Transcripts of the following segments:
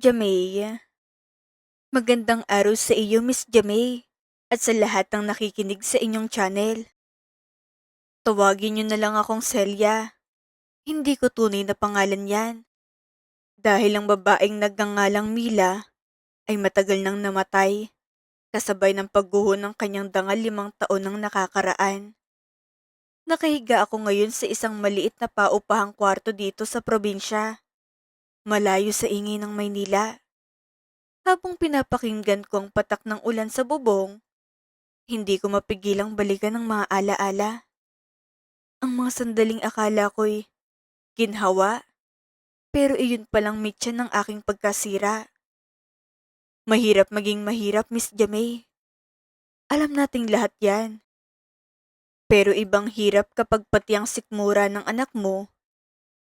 Jamey. Magandang araw sa iyo, Miss Jamey, at sa lahat ng nakikinig sa inyong channel. Tawagin niyo na lang akong Celia. Hindi ko tunay na pangalan yan. Dahil ang babaeng nagngangalang Mila ay matagal nang namatay, kasabay ng pagguho ng kanyang dangal 5 taon nang nakakaraan. Nakahiga ako ngayon sa isang maliit na paupahang kwarto dito sa probinsya, malayo sa ingay ng Maynila. Habang pinapakinggan ko ang patak ng ulan sa bubong, hindi ko mapigilang balikan ang mga alaala. Ang mga sandaling akala ko'y ginhawa, pero iyon palang mitya ng aking pagkasira. Mahirap maging mahirap, Miss Jamey. Alam nating lahat yan. Pero ibang hirap kapag pati ang sikmura ng anak mo,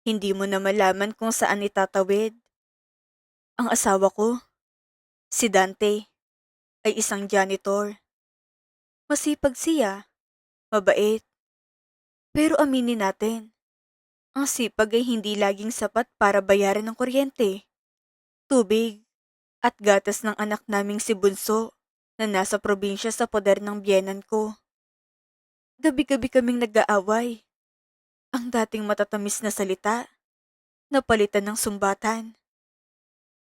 hindi mo na malaman kung saan itatawid. Ang asawa ko, si Dante, ay isang janitor. Masipag siya, mabait. Pero aminin natin, ang sipag ay hindi laging sapat para bayaran ng kuryente, tubig, at gatas ng anak naming si Bunso na nasa probinsya sa poder ng biyenan ko. Gabi-gabi kaming nag-aaway. Ang dating matatamis na salita, napalitan ng sumbatan.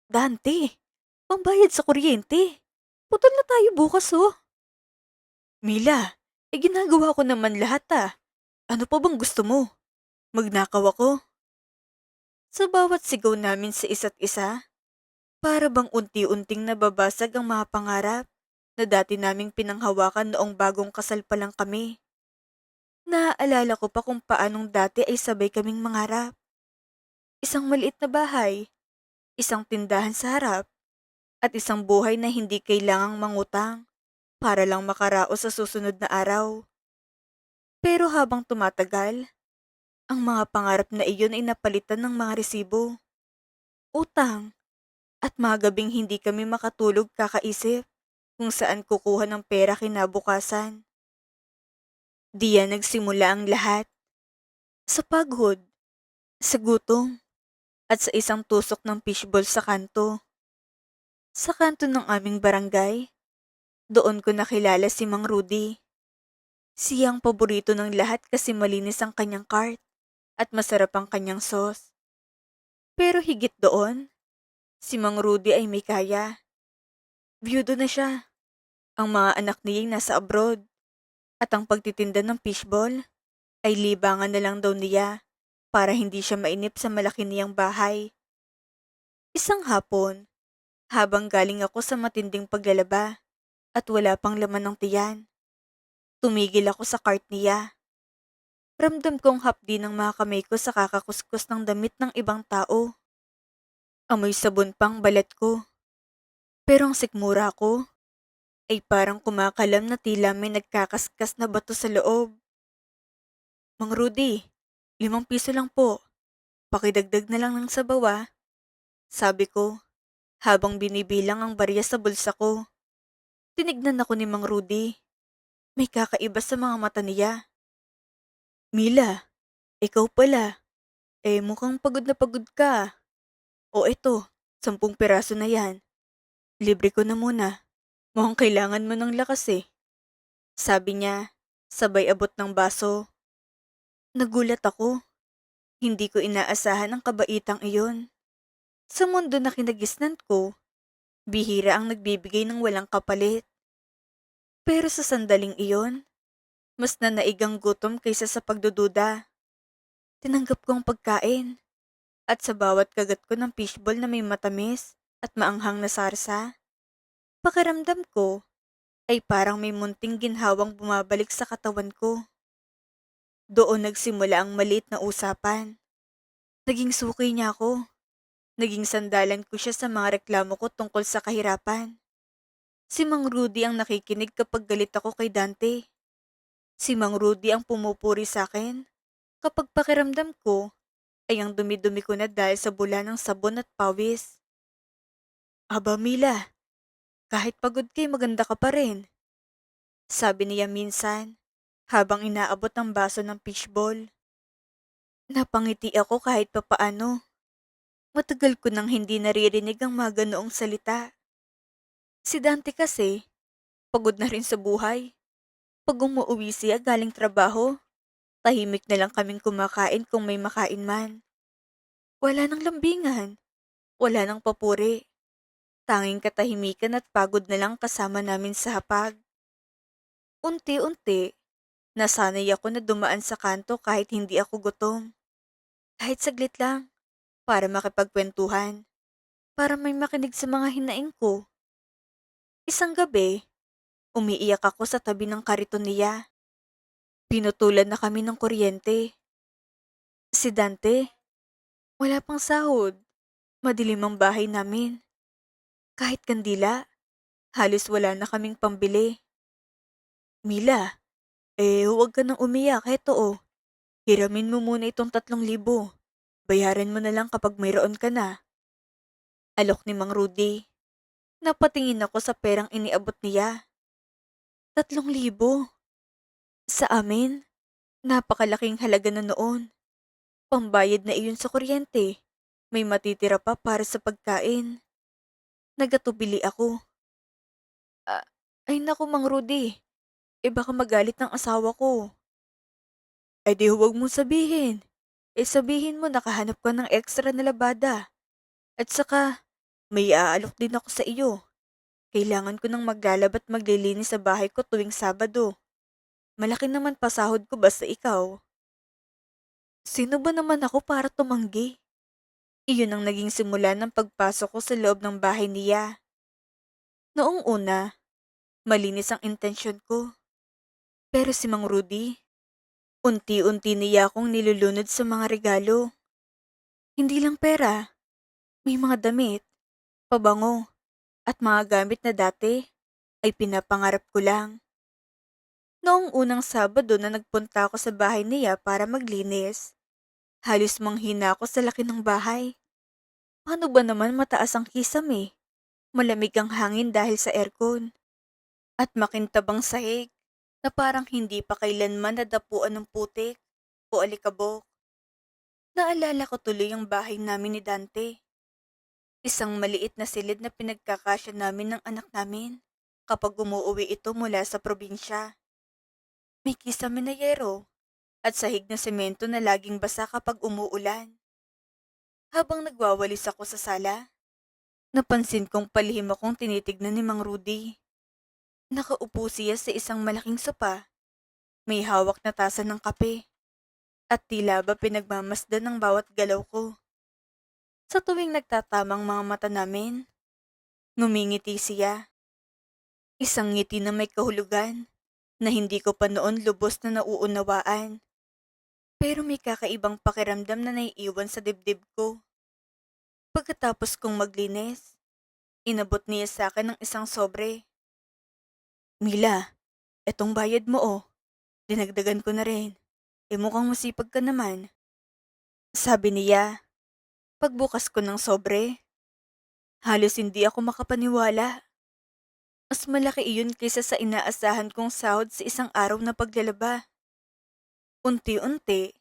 Dante, pambayad sa kuryente. Putol na tayo bukas oh. Mila, ginagawa ko naman lahat ah. Ano pa bang gusto mo? Magnakaw ako? Sa bawat sigaw namin sa isa't isa, para bang unti-unting nababasag ang mga pangarap na dati naming pinanghawakan noong bagong kasal pa lang kami. Naaalala ko pa kung paanong dati ay sabay kaming mangarap. Isang maliit na bahay, isang tindahan sa harap, at isang buhay na hindi kailangang mangutang para lang makaraos sa susunod na araw. Pero habang tumatagal, ang mga pangarap na iyon ay napalitan ng mga resibo, utang, at mga gabing hindi kami makatulog kakaisip kung saan kukuha ng pera kinabukasan. Diyan nagsimula ang lahat. Sa pagod, sa gutom, at sa isang tusok ng fishball sa kanto. Sa kanto ng aming barangay, doon ko nakilala si Mang Rudy. Siya ang paborito ng lahat kasi malinis ang kanyang cart at masarap ang kanyang sauce. Pero higit doon, si Mang Rudy ay may kaya. Byudo na siya. Ang mga anak niya ay nasa abroad. At ang pagtitinda ng fishball ay libangan na lang daw niya para hindi siya mainip sa malaki niyang bahay. Isang hapon, habang galing ako sa matinding paglalaba at wala pang laman ng tiyan, tumigil ako sa cart niya. Ramdam kong hapdi ng mga kamay ko sa kakakuskus ng damit ng ibang tao. Amoy sabon pang balat ko. Pero ang sikmura ko ay parang kumakalam na tila may nagkakaskas na bato sa loob. Mang Rudy, 5 piso lang po. Pakidagdag na lang ng sabaw ah. Sabi ko, habang binibilang ang barya sa bulsa ko. Tinignan ako ni Mang Rudy. May kakaiba sa mga mata niya. Mila, ikaw pala. Mukhang pagod na pagod ka. O eto, 10 piraso na yan. Libre ko na muna. Mukhang kailangan mo ng lakas eh. Sabi niya, sabay abot ng baso. Nagulat ako. Hindi ko inaasahan ang kabaitang iyon. Sa mundo na kinagisnan ko, bihira ang nagbibigay ng walang kapalit. Pero sa sandaling iyon, mas nanaigang gutom kaysa sa pagdududa. Tinanggap ko ang pagkain. At sa bawat kagat ko ng fishball na may matamis at maanghang na sarsa, pakiramdam ko ay parang may munting ginhawang bumabalik sa katawan ko. Doon nagsimula ang maliit na usapan. Naging suki niya ako. Naging sandalan ko siya sa mga reklamo ko tungkol sa kahirapan. Si Mang Rudy ang nakikinig kapag galit ako kay Dante. Si Mang Rudy ang pumupuri sa akin kapag pakiramdam ko ay ang dumi-dumi ko na dahil sa bula ng sabon at pawis. Aba Mila, kahit pagod kay maganda ka pa rin. Sabi niya minsan, habang inaabot ang baso ng fishball. Napangiti ako kahit papaano. Matagal ko nang hindi naririnig ang mga ganoong salita. Si Dante kasi, pagod na rin sa buhay. Pag umuwi siya galing trabaho, tahimik na lang kaming kumakain kung may makain man. Wala nang lambingan, wala nang papuri. Tanging katahimikan at pagod na lang kasama namin sa hapag. Unti-unti, nasanay ako na dumaan sa kanto kahit hindi ako gutom. Kahit saglit lang, para makipagkwentuhan, para may makinig sa mga hinaing ko. Isang gabi, umiiyak ako sa tabi ng kariton niya. Pinutulan na kami ng kuryente. Si Dante, wala pang sahod. Madilim ang bahay namin. Kahit kandila, halos wala na kaming pambili. Mila, huwag ka nang umiyak. Heto oh, hiramin mo muna itong 3,000. Bayaran mo na lang kapag mayroon ka na. Alok ni Mang Rudy. Napatingin ako sa perang iniabot niya. 3,000. Sa amin, napakalaking halaga na noon. Pambayad na iyon sa kuryente. May matitira pa para sa pagkain. Nagatubili ako. Ah, ay naku Mang Rudy, baka magalit ng asawa ko. Ay di huwag mong sabihin. Sabihin mo nakahanap ka ng extra na labada. At saka, may aalok din ako sa iyo. Kailangan ko nang maglalaba at maglilinis sa bahay ko tuwing Sabado. Malaki naman pasahod ko basta ikaw. Sino ba naman ako para tumanggi? Iyon ang naging simula ng pagpasok ko sa loob ng bahay niya. Noong una, malinis ang intensyon ko. Pero si Mang Rudy, unti-unti niya akong nilulunod sa mga regalo. Hindi lang pera, may mga damit, pabango, at mga gamit na dati ay pinapangarap ko lang. Noong unang Sabado na nagpunta ako sa bahay niya para maglinis, halos manghina ako sa laki ng bahay. Paano ba naman mataas ang kisame? Malamig ang hangin dahil sa aircon. At makintabang sahig na parang hindi pa kailanman nadapuan ng putik o alikabok. Naalala ko tuloy ang bahay namin ni Dante. Isang maliit na silid na pinagkakasya namin ng anak namin kapag umuwi ito mula sa probinsya. May kisame na yero at sahig na semento na laging basa kapag umuulan. Habang nagwawalis ako sa sala, napansin kong palihim akong tinitignan ni Mang Rudy. Nakaupo siya sa isang malaking sopa, may hawak na tasa ng kape, at tila ba pinagmamasdan ng bawat galaw ko. Sa tuwing nagtatamang mga mata namin, ngumingiti siya. Isang ngiti na may kahulugan na hindi ko pa noon lubos na nauunawaan. Pero may kakaibang pakiramdam na naiiwan sa dibdib ko. Pagkatapos kong maglinis, inabot niya sa akin ng isang sobre. Mila, etong bayad mo oh. Dinagdagan ko na rin. Mukhang masipag ka naman. Sabi niya, pagbukas ko ng sobre. Halos hindi ako makapaniwala. Mas malaki iyon kaysa sa inaasahan kong sahod sa isang araw na paglalaba. Unti-unti,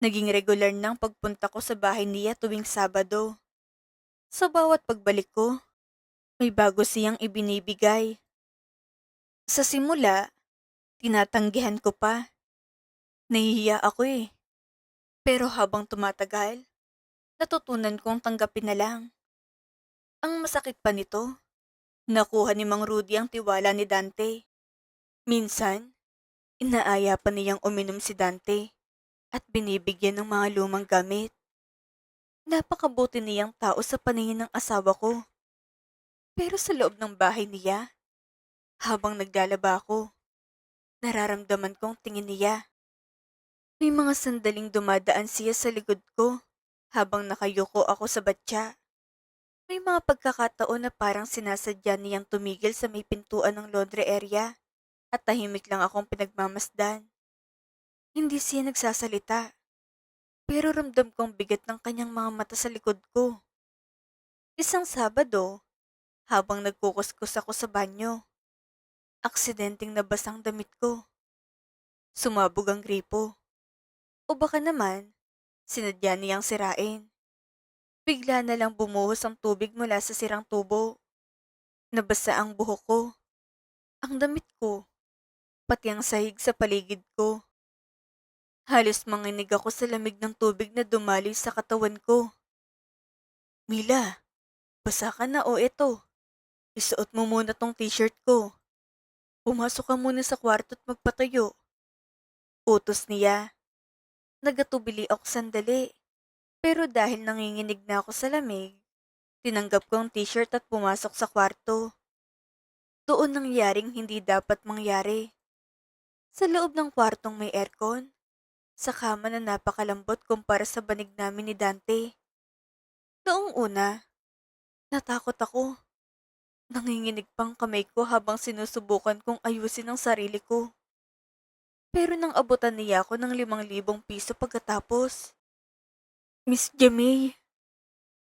naging regular nang pagpunta ko sa bahay niya tuwing Sabado. Sa bawat pagbalik ko, may bago siyang ibinibigay. Sa simula, tinatanggihan ko pa. Nahihiya ako eh. Pero habang tumatagal, natutunan kong tanggapin na lang. Ang masakit pa nito, nakuha ni Mang Rudy ang tiwala ni Dante. Minsan, inaaya pa niyang uminom si Dante at binibigyan ng mga lumang gamit. Napakabuti niyang tao sa paningin ng asawa ko. Pero sa loob ng bahay niya, habang naglalaba ako, nararamdaman kong tingin niya. May mga sandaling dumadaan siya sa likod ko habang nakayuko ako sa batya. May mga pagkakataon na parang sinasadya niyang tumigil sa may pintuan ng laundry area at tahimik lang akong pinagmamasdan. Hindi siya nagsasalita, pero ramdam kong bigat ng kanyang mga mata sa likod ko. Isang Sabado, habang nagkukuskus ako sa banyo, aksidenteng nabasang damit ko. Sumabog ang gripo. O baka naman, sinadya niyang sirain. Bigla na lang bumuhos ang tubig mula sa sirang tubo. Nabasa ang buhok ko, ang damit ko, pati ang sahig sa paligid ko. Halos manginig ako sa lamig ng tubig na dumaloy sa katawan ko. Mila, basa ka na o eto. Isuot mo muna tong t-shirt ko. Pumasok ka muna sa kwarto at magpatayo. Utos niya. Nagatubili ako sandali. Pero dahil nanginginig na ako sa lamig, tinanggap ko ang t-shirt at pumasok sa kwarto. Doon nangyaring hindi dapat mangyari. Sa loob ng kwartong may aircon, sa kama na napakalambot kumpara sa banig namin ni Dante. Noong una, natakot ako. Nanginginig pang kamay ko habang sinusubukan kong ayusin ang sarili ko. Pero nang abutan niya ako ng 5,000 piso pagkatapos. Miss Jamie,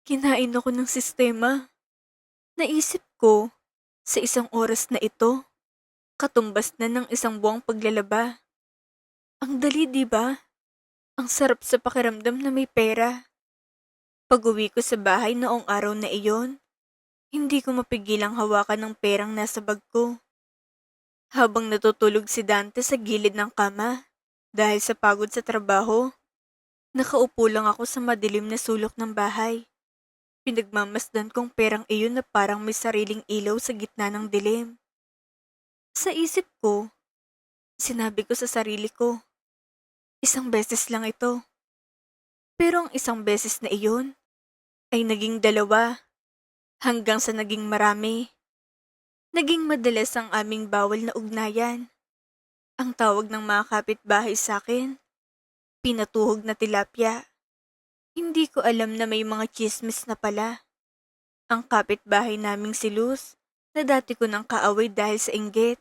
kinain ako ng sistema. Naisip ko, sa isang oras na ito, katumbas na ng isang buwang paglalaba. Ang dali, di ba? Ang sarap sa pakiramdam na may pera. Pag-uwi ko sa bahay noong araw na iyon, hindi ko mapigilang hawakan ng perang nasa bag ko. Habang natutulog si Dante sa gilid ng kama, dahil sa pagod sa trabaho, nakaupo lang ako sa madilim na sulok ng bahay. Pinagmamasdan kong perang iyon na parang may sariling ilaw sa gitna ng dilim. Sa isip ko, sinabi ko sa sarili ko, isang beses lang ito. Pero ang isang beses na iyon ay naging dalawa hanggang sa naging marami. Naging madalas ang aming bawal na ugnayan. Ang tawag ng mga kapitbahay sa akin, pinatuhog na tilapia. Hindi ko alam na may mga chismis na pala. Ang kapitbahay naming si Luz, na dati ko nang kaaway dahil sa inggit,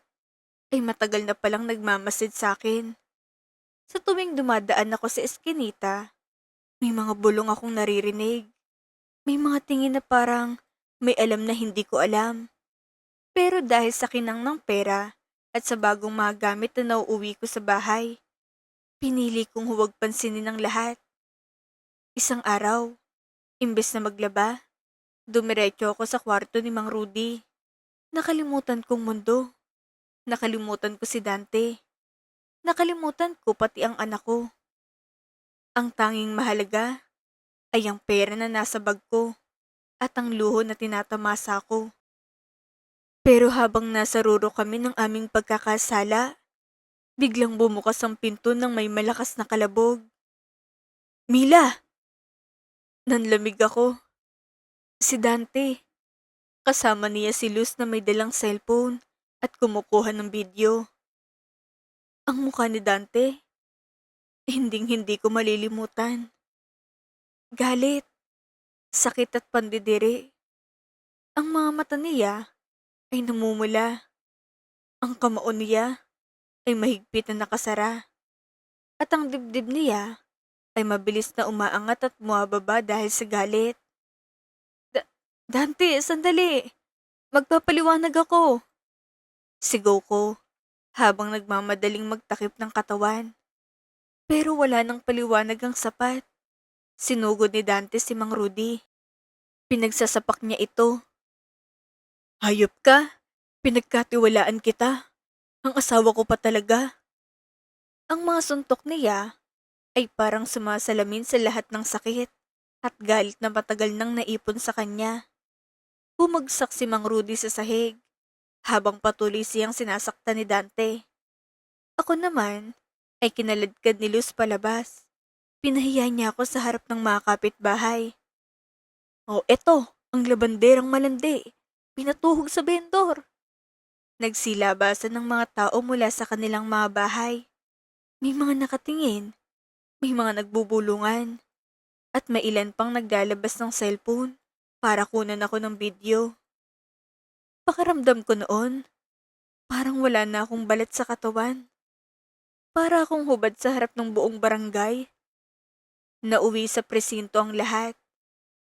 ay matagal na palang nagmamasid sa akin. Sa tuwing dumadaan ako sa eskinita, may mga bulong akong naririnig. May mga tingin na parang may alam na hindi ko alam. Pero dahil sa kinang ng pera at sa bagong mga gamit na nauuwi ko sa bahay, pinili kong huwag pansinin ng lahat. Isang araw, imbes na maglaba, dumiretso ako sa kwarto ni Mang Rudy. Nakalimutan kong mundo. Nakalimutan ko si Dante. Nakalimutan ko pati ang anak ko. Ang tanging mahalaga ay ang pera na nasa bag ko at ang luho na tinatamasa ko. Pero habang nasa ruro kami ng aming pagkakasala, biglang bumukas ang pinto ng may malakas na kalabog. Mila! Nanlamig ako. Si Dante. Kasama niya si Luz na may dalang cellphone at kumukuha ng video. Ang mukha ni Dante, hinding-hindi ko malilimutan. Galit, sakit at pandidiri. Ang mga mata niya ay namumula. Ang kamao niya ay mahigpit na nakasara. At ang dibdib niya ay mabilis na umaangat at bumababa dahil sa galit. Dante, sandali! Magpapaliwanag ako! Sigaw ko habang nagmamadaling magtakip ng katawan. Pero wala nang paliwanag ang sapat. Sinugod ni Dante si Mang Rudy. Pinagsasapak niya ito. Hayop ka! Pinagkatiwalaan kita. Ang asawa ko pa talaga. Ang mga suntok niya ay parang sumasalamin sa lahat ng sakit at galit na matagal nang naipon sa kanya. Bumagsak si Mang Rudy sa sahig habang patuloy siyang sinasaktan ni Dante. Ako naman ay kinaladkad ni Luz palabas. Pinahiya niya ako sa harap ng mga kapitbahay. O eto, ang labanderang malandi. Pinatuhog sa bendor. Nagsilabasan ng mga tao mula sa kanilang mga bahay. May mga nakatingin, may mga nagbubulungan, at may ilan pang naglalabas ng cellphone para kunan ako ng video. Pakiramdam ko noon, parang wala na akong balat sa katawan. Para akong hubad sa harap ng buong barangay. Nauwi sa presinto ang lahat.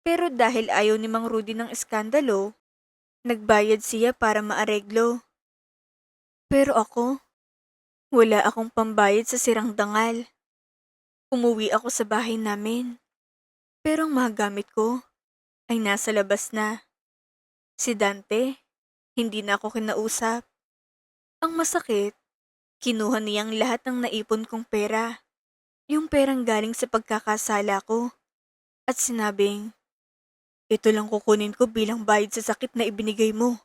Pero dahil ayaw ni Mang Rudy ng iskandalo, nagbayad siya para maareglo. Pero ako, wala akong pambayad sa sirang dangal. Umuwi ako sa bahay namin. Pero ang mga gamit ko, ay nasa labas na. Si Dante, hindi na ako kinausap. Ang masakit, kinuha niyang lahat ng naipon kong pera. Yung perang galing sa pagkakasala ko. At sinabing, ito lang kukunin ko bilang bayad sa sakit na ibinigay mo.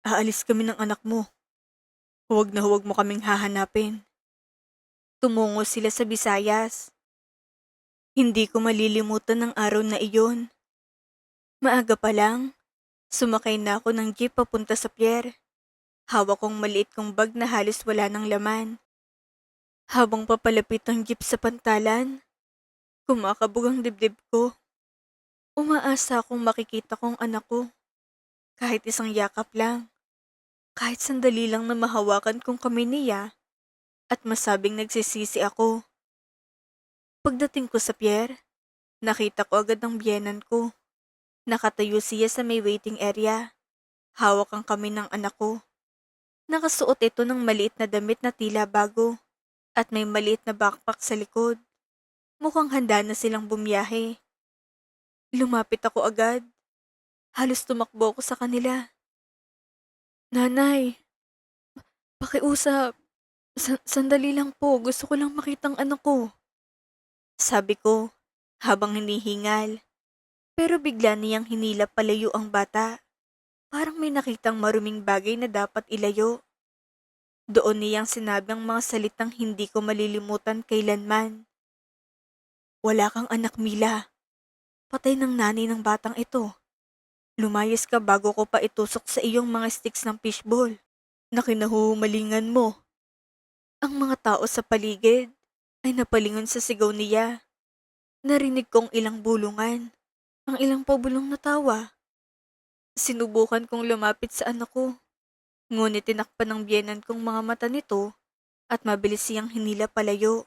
Aalis kami ng anak mo. Huwag na huwag mo kaming hahanapin. Tumungo sila sa Visayas. Hindi ko malilimutan ang araw na iyon. Maaga pa lang, sumakay na ako ng jeep papunta sa pier. Hawak kong maliit kong bag na halos wala ng laman. Habang papalapit ang jeep sa pantalan, kumakabog ang dibdib ko. Umaasa akong makikita kong anak ko. Kahit isang yakap lang. Kahit sandali lang na mahawakan kong kamay niya at masabing nagsisisi ako. Pagdating ko sa pier, nakita ko agad ang biyenan ko. Nakatayo siya sa may waiting area. Hawak ang kamay ng anak ko. Nakasuot ito ng maliit na damit na tila bago at may maliit na backpack sa likod. Mukhang handa na silang bumiyahe. Lumapit ako agad. Halos tumakbo ako sa kanila. Nanay, pakiusap. Sandali lang po, gusto ko lang makitang anak ko. Sabi ko, habang hinihingal. Pero bigla niyang hinila palayo ang bata. Parang may nakitang maruming bagay na dapat ilayo. Doon niyang sinabi ang mga salitang hindi ko malilimutan kailanman. Wala kang anak, Mila. Patay ng nanay ng batang ito. Lumayas ka bago ko pa itusok sa iyong mga sticks ng fishball na kinahuhumalingan mo. Ang mga tao sa paligid ay napalingon sa sigaw niya. Narinig kong ilang bulungan, ang ilang pabulong na tawa. Sinubukan kong lumapit sa anak ko, ngunit tinakpan ng biyenan kong mga mata nito at mabilis siyang hinila palayo.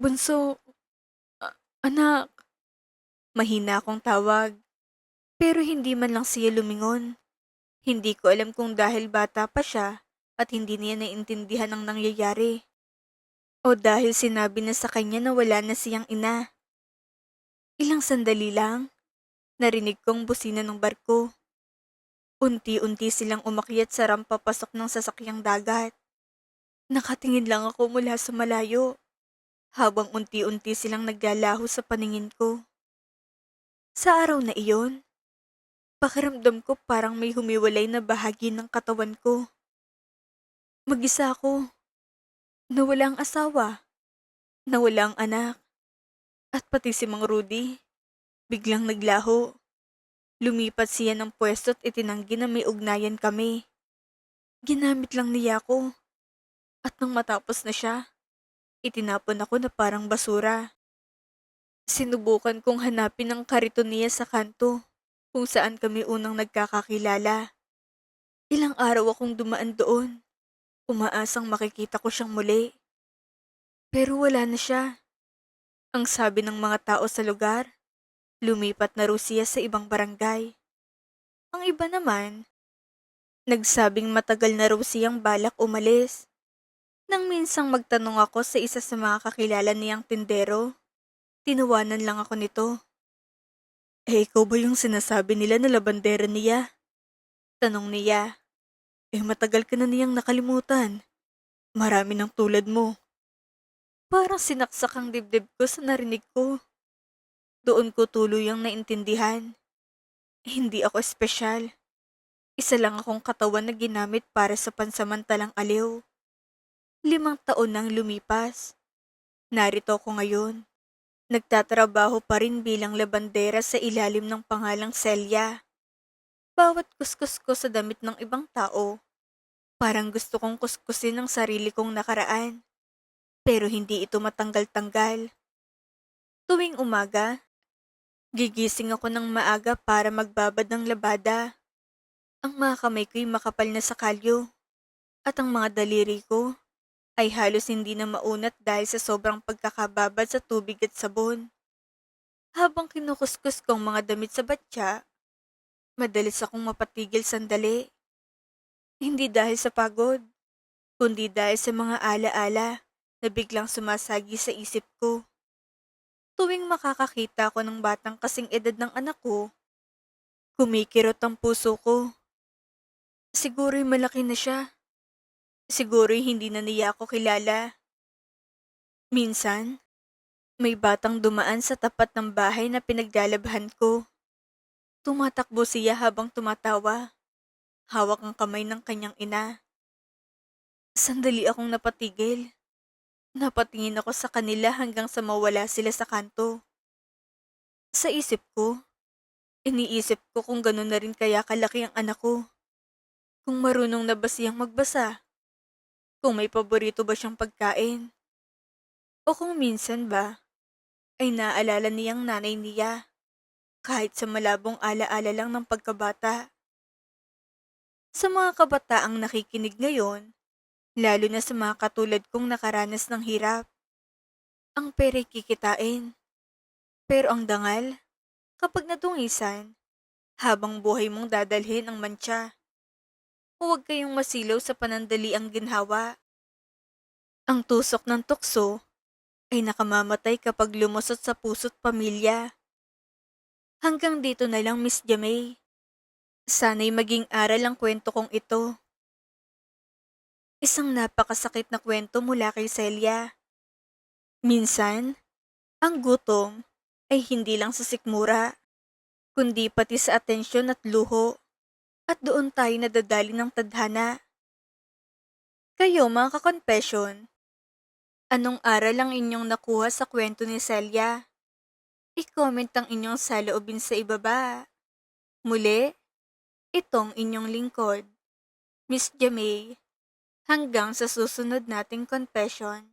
Bunso, anak. Mahina akong tawag, pero hindi man lang siya lumingon. Hindi ko alam kung dahil bata pa siya at hindi niya naiintindihan ang nangyayari. O dahil sinabi na sa kanya na wala na siyang ina. Ilang sandali lang, narinig kong busina ng barko. Unti-unti silang umakyat sa rampa pasok ng sasakyang dagat. Nakatingin lang ako mula sa malayo, habang unti-unti silang naglalaho sa paningin ko. Sa araw na iyon, pakiramdam ko parang may humiwalay na bahagi ng katawan ko. Mag-isa ako, nawala ang asawa, nawala ang anak, at pati si Mang Rudy, biglang naglaho. Lumipat siya ng pwesto at itinanggi na may ugnayan kami. Ginamit lang niya ako. At nang matapos na siya, itinapon ako na parang basura. Sinubukan kong hanapin ang kariton niya sa kanto, kung saan kami unang nagkakakilala. Ilang araw akong dumaan doon, umaasang makikita ko siyang muli. Pero wala na siya. Ang sabi ng mga tao sa lugar, lumipat na raw siya sa ibang barangay. Ang iba naman, nagsabing matagal na raw siyang balak umalis. Nang minsang magtanong ako sa isa sa mga kakilala niyang tindero, tinawanan lang ako nito. Ikaw ba yung sinasabi nila na labandera niya? Tanong niya. Matagal ka na niyang nakalimutan. Marami ng tulad mo. Parang sinaksak ang dibdib ko sa narinig ko. Doon ko tuluyang naintindihan. Hindi ako espesyal. Isa lang akong katawan na ginamit para sa pansamantalang aliw. 5 taon nang lumipas. Narito ako ngayon. Nagtatrabaho pa rin bilang labandera sa ilalim ng pangalang Celia. Bawat kuskus ko sa damit ng ibang tao, parang gusto kong kuskusin ang sarili kong nakaraan. Pero hindi ito matanggal-tanggal. Tuwing umaga, gigising ako ng maaga para magbabad ng labada. Ang mga kamay ko'y makapal na sa kalyo, at ang mga daliri ko ay halos hindi na maunat dahil sa sobrang pagkakababad sa tubig at sabon. Habang kinukuskus kong mga damit sa batya, madalis akong mapatigil sandali. Hindi dahil sa pagod, kundi dahil sa mga alaala na biglang sumasagi sa isip ko. Tuwing makakakita ko ng batang kasing edad ng anak ko, kumikirot ang puso ko. Siguro'y malaki na siya. Siguro'y hindi na niya ako kilala. Minsan, may batang dumaan sa tapat ng bahay na pinaglalabhan ko. Tumatakbo siya habang tumatawa. Hawak ang kamay ng kanyang ina. Sandali akong napatigil. Napatingin ako sa kanila hanggang sa mawala sila sa kanto. Sa isip ko, iniisip ko kung gano'n na rin kaya kalaki ang anak ko. Kung marunong na ba siyang magbasa. Kung may paborito ba siyang pagkain. O kung minsan ba, ay naaalala niyang nanay niya. Kahit sa malabong alaala lang ng pagkabata. Sa mga kabataang nakikinig ngayon, lalo na sa mga katulad kong nakaranas ng hirap, ang pera'y kikitain. Pero ang dangal, kapag nadungisan, habang buhay mong dadalhin ang mantsa. Huwag kayong masilaw sa panandaliang ginhawa. Ang tusok ng tukso ay nakamamatay kapag lumusot sa puso't pamilya. Hanggang dito na lang, Miss Jamay. Sana'y maging aral ang kwento kong ito. Isang napakasakit na kwento mula kay Celia. Minsan, ang gutom ay hindi lang sa sikmura, kundi pati sa atensyon at luho. At doon tayo nadadali ng tadhana. Kayo mga ka-confession, anong aral ang inyong nakuha sa kwento ni Celia? I-comment ang inyong saloobin sa ibaba. Muli, itong inyong lingkod, Miss Jamay. Hanggang sa susunod nating confession.